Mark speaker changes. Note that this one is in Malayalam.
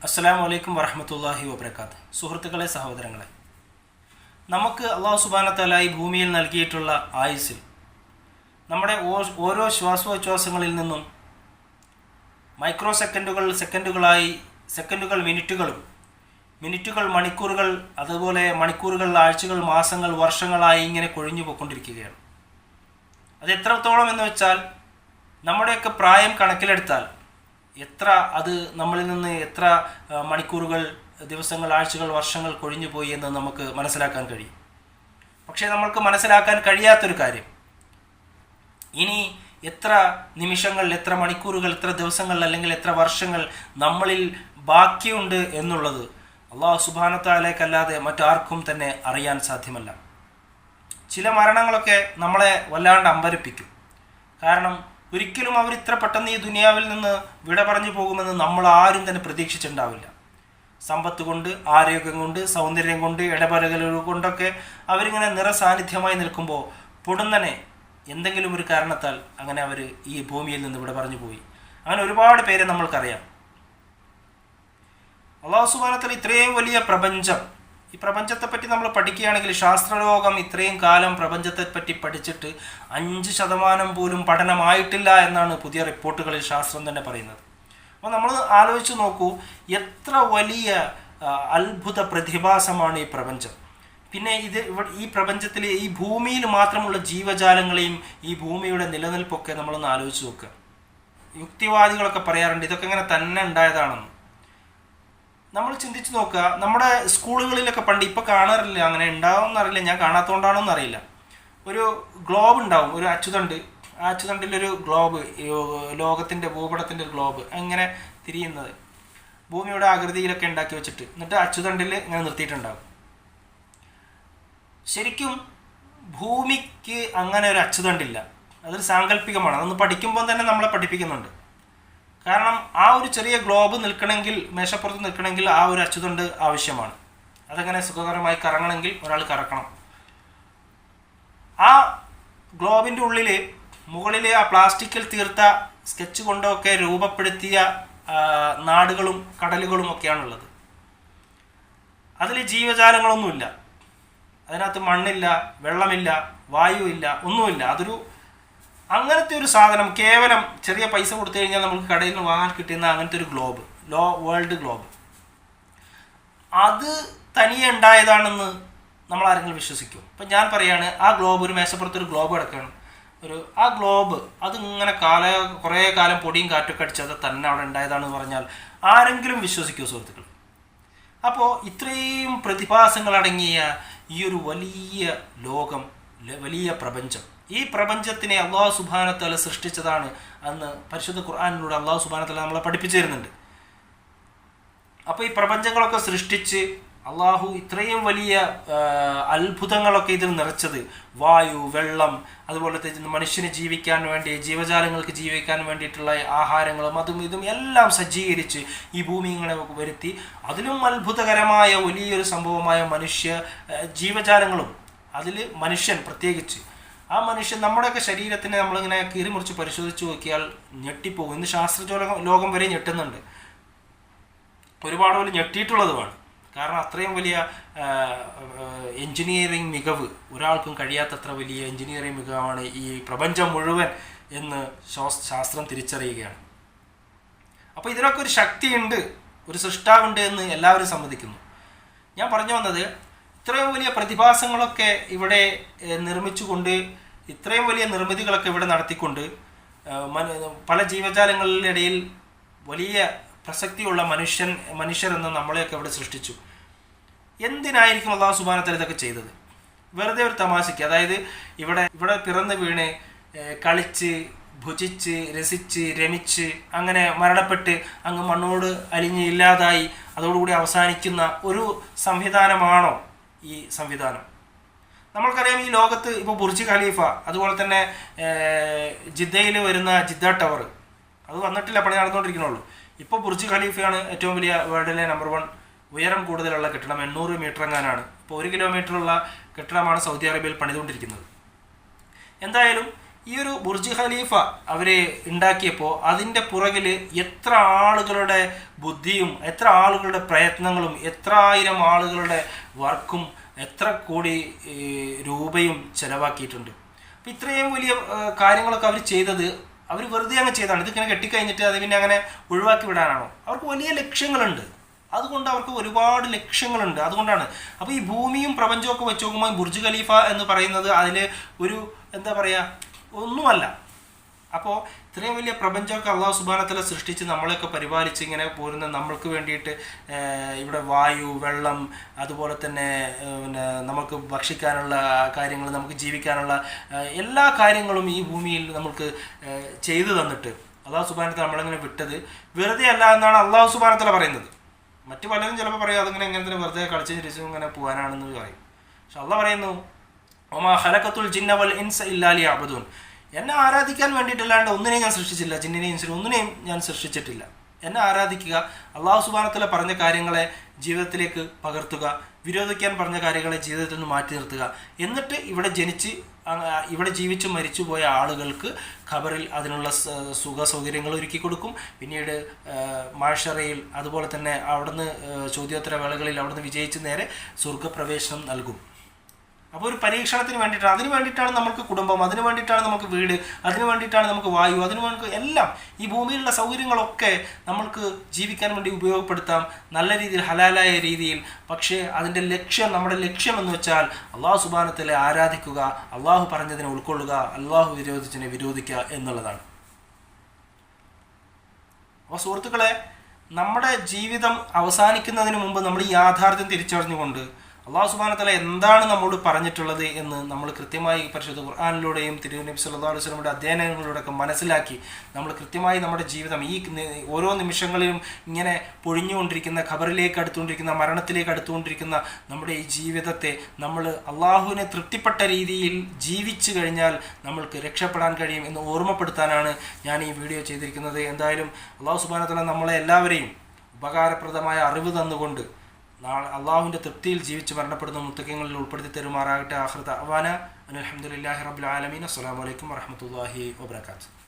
Speaker 1: അസ്സലാമു അലൈക്കും വറഹ്മത്തുള്ളാഹി വബറകാതുഹു. സുഹൃത്തുക്കളെ, സഹോദരങ്ങളെ, നമുക്ക് അള്ളാഹു സുബ്ഹാനഹു വ തആല ഈ ഭൂമിയിൽ നൽകിയിട്ടുള്ള ആയുസ്സിൽ നമ്മുടെ ഓരോ ശ്വാസോച്ഛ്വാസങ്ങളിൽ നിന്നും മൈക്രോ സെക്കൻഡുകളായി സെക്കൻഡുകൾ മിനിറ്റുകൾ മണിക്കൂറുകൾ, അതുപോലെ മണിക്കൂറുകൾ ആഴ്ചകൾ മാസങ്ങൾ വർഷങ്ങളായി ഇങ്ങനെ കൊഴിഞ്ഞു പോയിക്കൊണ്ടിരിക്കുകയാണ്. അത് എത്രത്തോളം എന്ന് വെച്ചാൽ നമ്മുടെയൊക്കെ പ്രായം കണക്കിലെടുത്താൽ അത് നമ്മളിൽ നിന്ന് എത്ര മണിക്കൂറുകൾ, ദിവസങ്ങൾ, ആഴ്ചകൾ, വർഷങ്ങൾ കൊഴിഞ്ഞു പോയി എന്ന് നമുക്ക് മനസ്സിലാക്കാൻ കഴിയും. പക്ഷേ നമ്മൾക്ക് മനസ്സിലാക്കാൻ കഴിയാത്തൊരു കാര്യം, ഇനി എത്ര നിമിഷങ്ങൾ, എത്ര മണിക്കൂറുകൾ, എത്ര ദിവസങ്ങൾ അല്ലെങ്കിൽ എത്ര വർഷങ്ങൾ നമ്മളിൽ ബാക്കിയുണ്ട് എന്നുള്ളത് അള്ളാഹു സുബ്ഹാനഹു വ തആലയ്ക്കല്ലാതെ മറ്റാർക്കും തന്നെ അറിയാൻ സാധ്യമല്ല. ചില മരണങ്ങളൊക്കെ നമ്മളെ വല്ലാണ്ട് അമ്പരപ്പിക്കും. കാരണം ഒരിക്കലും അവർ ഇത്ര പെട്ടെന്ന് ഈ ദുനിയാവിൽ നിന്ന് വിട പറഞ്ഞു പോകുമെന്ന് നമ്മൾ ആരും തന്നെ പ്രതീക്ഷിച്ചിട്ടുണ്ടാവില്ല. സമ്പത്ത് കൊണ്ട്, ആരോഗ്യം കൊണ്ട്, സൗന്ദര്യം കൊണ്ട്, ഇടപെടലുകൾ കൊണ്ടൊക്കെ അവരിങ്ങനെ നിറസാന്നിധ്യമായി നിൽക്കുമ്പോൾ പൊടുന്നനെ എന്തെങ്കിലും ഒരു കാരണത്താൽ അങ്ങനെ അവർ ഈ ഭൂമിയിൽ നിന്ന് വിട പറഞ്ഞു പോയി. അങ്ങനെ ഒരുപാട് പേരെ നമ്മൾക്കറിയാം. അല്ലാഹു സുബ്ഹാനഹു വ തആല ഇത്രയും വലിയ പ്രപഞ്ചം, ഈ പ്രപഞ്ചത്തെപ്പറ്റി നമ്മൾ പഠിക്കുകയാണെങ്കിൽ ശാസ്ത്രലോകം ഇത്രയും കാലം പ്രപഞ്ചത്തെപ്പറ്റി പഠിച്ചിട്ട് 5% പോലും പഠനമായിട്ടില്ല എന്നാണ് പുതിയ റിപ്പോർട്ടുകളിൽ ശാസ്ത്രം തന്നെ പറയുന്നത്. അപ്പോൾ നമ്മൾ ആലോചിച്ച് നോക്കൂ, എത്ര വലിയ അത്ഭുത പ്രതിഭാസമാണ് ഈ പ്രപഞ്ചം. പിന്നെ ഈ പ്രപഞ്ചത്തിൽ ഈ ഭൂമിയിൽ മാത്രമുള്ള ജീവജാലങ്ങളെയും ഈ ഭൂമിയുടെ നിലനിൽപ്പൊക്കെ നമ്മളൊന്ന് ആലോചിച്ച് നോക്കുക. യുക്തിവാദികളൊക്കെ പറയാറുണ്ട് ഇതൊക്കെ ഇങ്ങനെ തന്നെ ഉണ്ടായതാണെന്ന്. നമ്മൾ ചിന്തിച്ച് നോക്കുക, നമ്മുടെ സ്കൂളുകളിലൊക്കെ പണ്ട്, ഇപ്പോൾ കാണാറില്ല, അങ്ങനെ ഉണ്ടാവുമെന്നറിയില്ല, ഞാൻ കാണാത്തതുകൊണ്ടാണോന്ന് അറിയില്ല, ഒരു ഗ്ലോബ് ഉണ്ടാവും, ഒരു അച്ചുതണ്ട്. ആ അച്ചുതണ്ടിലൊരു ഗ്ലോബ്, ലോകത്തിൻ്റെ ഭൂപടത്തിൻ്റെ ഗ്ലോബ് അങ്ങനെ തിരിയുന്നത് ഭൂമിയുടെ ആകൃതിയിലൊക്കെ ഉണ്ടാക്കി വെച്ചിട്ട്, എന്നിട്ട് അച്ചുതണ്ടിൽ ഇങ്ങനെ നിർത്തിയിട്ടുണ്ടാകും. ശരിക്കും ഭൂമിക്ക് അങ്ങനെ ഒരു അച്ചുതണ്ടില്ല, അതൊരു സാങ്കല്പികമാണ്. അതൊന്ന് പഠിക്കുമ്പോൾ തന്നെ നമ്മളെ പഠിപ്പിക്കുന്നുണ്ട്. കാരണം ആ ഒരു ചെറിയ ഗ്ലോബ് നിൽക്കണമെങ്കിൽ, മേശപ്പുറത്ത് നിൽക്കണമെങ്കിൽ ആ ഒരു അച്ചുതണ്ട് ആവശ്യമാണ്. അതങ്ങനെ സുഖകരമായി കറങ്ങണമെങ്കിൽ ഒരാൾ കറക്കണം. ആ ഗ്ലോബിൻ്റെ ഉള്ളിൽ മുകളിൽ ആ പ്ലാസ്റ്റിക്കിൽ തീർത്ത സ്കെച്ച് കൊണ്ടൊക്കെ രൂപപ്പെടുത്തിയ നാടുകളും കടലുകളും ഒക്കെയാണുള്ളത്. അതിൽ ജീവജാലങ്ങളൊന്നുമില്ല, അതിനകത്ത് മണ്ണില്ല, വെള്ളമില്ല, വായുവില്ല, ഒന്നുമില്ല. അങ്ങനത്തെ ഒരു സാധനം, കേവലം ചെറിയ പൈസ കൊടുത്തു കഴിഞ്ഞാൽ നമുക്ക് കടയിൽ നിന്ന് വാങ്ങാൻ കിട്ടുന്ന അങ്ങനത്തെ ഒരു ഗ്ലോബ്, വേൾഡ് ഗ്ലോബ്, അത് തനിയെ ഉണ്ടായതാണെന്ന് നമ്മൾ ആരെങ്കിലും വിശ്വസിക്കും? ഇപ്പം ഞാൻ പറയാണ്, ആ ഗ്ലോബ്, ഒരു മേശപ്പുറത്തൊരു ഗ്ലോബ് കിടക്കുകയാണ്, ആ ഗ്ലോബ് അത് കുറേ കാലം പൊടിയും കാറ്റൊക്കെ അടിച്ചത് തന്നെ അവിടെ ഉണ്ടായതാണെന്ന് പറഞ്ഞാൽ ആരെങ്കിലും വിശ്വസിക്കുമോ സുഹൃത്തുക്കൾ? അപ്പോൾ ഇത്രയും പ്രതിഭാസങ്ങൾ അടങ്ങിയ ഈ ഒരു വലിയ ലോകം, വലിയ പ്രപഞ്ചം, ഈ പ്രപഞ്ചത്തിനെ അള്ളാഹു സുബ്ഹാനഹു വ തആല സൃഷ്ടിച്ചതാണ് അന്ന് പരിശുദ്ധ ഖുർആനിലൂടെ അള്ളാഹു സുബ്ഹാനഹു വ തആല നമ്മളെ പഠിപ്പിച്ചു തരുന്നുണ്ട്. അപ്പോൾ ഈ പ്രപഞ്ചങ്ങളൊക്കെ സൃഷ്ടിച്ച് അള്ളാഹു ഇത്രയും വലിയ അത്ഭുതങ്ങളൊക്കെ ഇതിൽ നിറച്ചത്, വായു, വെള്ളം, അതുപോലത്തെ മനുഷ്യന് ജീവിക്കാൻ വേണ്ടി, ജീവജാലങ്ങൾക്ക് ജീവിക്കാൻ വേണ്ടിയിട്ടുള്ള ആഹാരങ്ങളും അതും ഇതും എല്ലാം സജ്ജീകരിച്ച് ഈ ഭൂമി ഇങ്ങനെ വരുത്തി, അതിലും അത്ഭുതകരമായ വലിയൊരു സംഭവമായ ജീവജാലങ്ങളും, അതിൽ മനുഷ്യൻ പ്രത്യേകിച്ച്, ആ മനുഷ്യൻ നമ്മുടെയൊക്കെ ശരീരത്തിനെ നമ്മളിങ്ങനെ കീറിമുറിച്ച് പരിശോധിച്ച് നോക്കിയാൽ ഞെട്ടിപ്പോകും. ഇന്ന് ലോകം വരെ ഞെട്ടുന്നുണ്ട്, ഒരുപാട് പോലെ ഞെട്ടിയിട്ടുള്ളതുമാണ്. കാരണം അത്രയും വലിയ എൻജിനീയറിംഗ് മികവ്, ഒരാൾക്കും കഴിയാത്തത്ര വലിയ എൻജിനീയറിംഗ് മികവാണ് ഈ പ്രപഞ്ചം മുഴുവൻ എന്ന് ശാസ്ത്രം തിരിച്ചറിയുകയാണ്. അപ്പോൾ ഇതിനൊക്കെ ഒരു ശക്തിയുണ്ട്, ഒരു സൃഷ്ടാവുണ്ട് എന്ന് എല്ലാവരും സമ്മതിക്കുന്നു. ഞാൻ പറഞ്ഞു വന്നത്, ഇത്രയും വലിയ പ്രതിഭാസങ്ങളൊക്കെ ഇവിടെ നിർമ്മിച്ചുകൊണ്ട്, ഇത്രയും വലിയ നിർമ്മിതികളൊക്കെ ഇവിടെ നടത്തിക്കൊണ്ട് പല ജീവജാലങ്ങളിലിടയിൽ വലിയ പ്രസക്തിയുള്ള മനുഷ്യരെന്ന് നമ്മളെയൊക്കെ ഇവിടെ സൃഷ്ടിച്ചു. എന്തിനായിരിക്കും അല്ലാഹു സുബ്ഹാനഹു വ തആല ഇതൊക്കെ ചെയ്തത്? വെറുതെ ഒരു തമാശയ്ക്ക്, അതായത് ഇവിടെ പിറന്ന് വീണ് കളിച്ച് ഭുജിച്ച് രസിച്ച് രമിച്ച് അങ്ങനെ മരണപ്പെട്ട് അങ്ങ് മണ്ണോട് അലിഞ്ഞ് ഇല്ലാതായി അതോടുകൂടി അവസാനിക്കുന്ന ഒരു സംവിധാനമാണോ ഈ സംവിധാനം? നമ്മൾക്കറിയാം, ഈ ലോകത്ത് ഇപ്പോൾ ബുർജ് ഖലീഫ, അതുപോലെ തന്നെ ജിദ്ദയിൽ വരുന്ന ജിദ്ദ ടവർ, അത് വന്നിട്ടില്ല, പണി നടന്നുകൊണ്ടിരിക്കണുള്ളൂ. ഇപ്പോൾ ബുർജ് ഖലീഫയാണ് ഏറ്റവും വലിയ വേൾഡിലെ നമ്പർ 1 ഉയരം കൂടുതലുള്ള കെട്ടിടം. 800 മീറ്റർ എങ്ങാനാണ്. ഇപ്പോൾ 1 കിലോമീറ്ററുള്ള കെട്ടിടമാണ് സൗദി അറേബ്യയിൽ പണിതുകൊണ്ടിരിക്കുന്നത്. എന്തായാലും ഈ ഒരു ബുർജ് ഖലീഫ അവർ ഉണ്ടാക്കിയപ്പോൾ അതിൻ്റെ പുറകിൽ എത്ര ആളുകളുടെ ബുദ്ധിയും എത്ര ആളുകളുടെ പ്രയത്നങ്ങളും എത്ര ആയിരം ആളുകളുടെ വർക്കും എത്ര കോടി രൂപയും ചിലവാക്കിയിട്ടുണ്ട്. അപ്പം ഇത്രയും വലിയ കാര്യങ്ങളൊക്കെ അവർ ചെയ്തത് അവർ വെറുതെ അങ്ങ് ചെയ്തതാണ്. ഇതിങ്ങനെ കെട്ടിക്കഴിഞ്ഞിട്ട് അത് പിന്നെ അങ്ങനെ ഒഴിവാക്കി വിടാനാണോ? അവർക്ക് വലിയ ലക്ഷ്യങ്ങളുണ്ട്. അതുകൊണ്ട് അവർക്ക് ഒരുപാട് ലക്ഷ്യങ്ങളുണ്ട്. അതുകൊണ്ടാണ്. അപ്പോൾ ഈ ഭൂമിയും പ്രപഞ്ചമൊക്കെ വെച്ച് നോക്കുമ്പോൾ ബുർജ് ഖലീഫ എന്ന് പറയുന്നത് അതിൽ ഒരു എന്താ പറയുക ഒന്നുമല്ല. അപ്പോൾ ഇത്രയും വലിയ പ്രപഞ്ചമൊക്കെ അള്ളാഹു സുബ്ഹാനഹു വ തആല സൃഷ്ടിച്ച് നമ്മളെയൊക്കെ പരിപാലിച്ച് ഇങ്ങനെ പോരുന്ന നമ്മൾക്ക് വേണ്ടിയിട്ട് ഇവിടെ വായു, വെള്ളം, അതുപോലെ തന്നെ പിന്നെ നമുക്ക് ഭക്ഷിക്കാനുള്ള കാര്യങ്ങൾ, നമുക്ക് ജീവിക്കാനുള്ള എല്ലാ കാര്യങ്ങളും ഈ ഭൂമിയിൽ നമുക്ക് ചെയ്തു തന്നിട്ട് അള്ളാഹു സുബ്ഹാനഹു വ തആല നമ്മളിങ്ങനെ വിട്ടത് വെറുതെ അല്ല എന്നാണ് അള്ളാഹു സുബ്ഹാനഹു വ തആല പറയുന്നത്. മറ്റു പലരും ചിലപ്പോൾ പറയും അതിങ്ങനെ എങ്ങനെ വെറുതെ കളിച്ച് ചിരിച്ചും ഇങ്ങനെ പോകാനാണെന്ന് പറയും. പക്ഷെ അള്ളാഹ് പറയുന്നു വമാ ഖലഖത്തുൽ ജിന്ന വൽ ഇൻസ ഇല്ലാ ലിയഅ്ബുദൂൻ. എന്നെ ആരാധിക്കാൻ വേണ്ടിയിട്ടല്ലാണ്ട് ഒന്നിനെയും ഞാൻ സൃഷ്ടിച്ചില്ല. ജിന്നിനെയും ഇൻസിനെയും ഒന്നിനെയും ഞാൻ സൃഷ്ടിച്ചിട്ടില്ല. എന്നെ ആരാധിക്കുക, അള്ളാഹു സുബ്ഹാനഹു വ തആല പറഞ്ഞ കാര്യങ്ങളെ ജീവിതത്തിലേക്ക് പകർത്തുക, വിരോധിക്കാൻ പറഞ്ഞ കാര്യങ്ങളെ ജീവിതത്തിൽ നിന്ന് മാറ്റി നിർത്തുക. എന്നിട്ട് ഇവിടെ ജീവിച്ച് മരിച്ചുപോയ ആളുകൾക്ക് ഖബറിൽ അതിനുള്ള സുഖ സൗകര്യങ്ങൾ ഒരുക്കി കൊടുക്കും. പിന്നീട് മഹ്ശറയിൽ അതുപോലെ തന്നെ അവിടുന്ന് ചോദ്യോത്തര വേളകളിൽ അവിടുന്ന് വിജയിച്ച് നേരെ സ്വർഗപ്രവേശനം നൽകും. അപ്പോൾ ഒരു പരീക്ഷണത്തിന് വേണ്ടിയിട്ടാണ്, അതിന് വേണ്ടിയിട്ടാണ് നമുക്ക് കുടുംബം, അതിന് വേണ്ടിയിട്ടാണ് നമുക്ക് വീട്, അതിന് വേണ്ടിയിട്ടാണ് നമുക്ക് വായു, അതിന് വേണ്ടി എല്ലാം ഈ ഭൂമിയിലുള്ള സൗകര്യങ്ങളൊക്കെ നമ്മൾക്ക് ജീവിക്കാൻ വേണ്ടി ഉപയോഗപ്പെടുത്താം നല്ല രീതിയിൽ, ഹലാലായ രീതിയിൽ. പക്ഷേ അതിൻ്റെ ലക്ഷ്യം, നമ്മുടെ ലക്ഷ്യം എന്ന് വെച്ചാൽ അള്ളാഹു സുബ്ഹാനഹു വ തആല ആരാധിക്കുക, അള്ളാഹു പറഞ്ഞതിനെ ഉൾക്കൊള്ളുക, അള്ളാഹു വിരോധിച്ചതിനെ വിരോധിക്കുക എന്നുള്ളതാണ്. അപ്പോൾ സുഹൃത്തുക്കളെ, നമ്മുടെ ജീവിതം അവസാനിക്കുന്നതിന് മുമ്പ് നമ്മൾ ഈ യാഥാർത്ഥ്യം തിരിച്ചറിഞ്ഞുകൊണ്ട് അള്ളാഹു സുബ്ഹാനഹു വ തആല എന്താണ് നമ്മോട് പറഞ്ഞിട്ടുള്ളത് എന്ന് നമ്മൾ കൃത്യമായി പരിശുദ്ധ ഖുർആനിലൂടെയും തിരുനബി സല്ലല്ലാഹു അലൈഹി വസല്ലമയുടെ അധ്യയനങ്ങളിലൂടെയൊക്കെ മനസ്സിലാക്കി നമ്മൾ കൃത്യമായി നമ്മുടെ ജീവിതം ഈ ഓരോ നിമിഷങ്ങളിലും ഇങ്ങനെ പൊഴിഞ്ഞുകൊണ്ടിരിക്കുന്ന, ഖബറിലേക്ക് അടുത്തുകൊണ്ടിരിക്കുന്ന, മരണത്തിലേക്ക് അടുത്തുകൊണ്ടിരിക്കുന്ന നമ്മുടെ ഈ ജീവിതത്തെ നമ്മൾ അള്ളാഹുവിനെ തൃപ്തിപ്പെട്ട രീതിയിൽ ജീവിച്ചു കഴിഞ്ഞാൽ നമ്മൾക്ക് രക്ഷപ്പെടാൻ കഴിയും എന്ന് ഓർമ്മപ്പെടുത്താനാണ് ഞാൻ ഈ വീഡിയോ ചെയ്തിരിക്കുന്നത്. എന്തായാലും അള്ളാഹു സുബ്ഹാനഹു വ തആല നമ്മളെ എല്ലാവരെയും ഉപകാരപ്രദമായ അറിവ് തന്നുകൊണ്ട് നാളെ അള്ളാഹുവിൻ്റെ തൃപ്തിയിൽ ജീവിച്ച് മരണപ്പെടുന്ന മുത്തഖീങ്ങളിൽ ഉൾപ്പെടുത്തി തരുമാറാകട്ടെ. ആഖിറു ദഅ്വാനാ അൽഹംദുലില്ലാഹി റബ്ബിൽ ആലമീൻ. അസ്സലാമു അലൈക്കും വറഹ്മത്തുള്ളാഹി വബറകാതുഹു.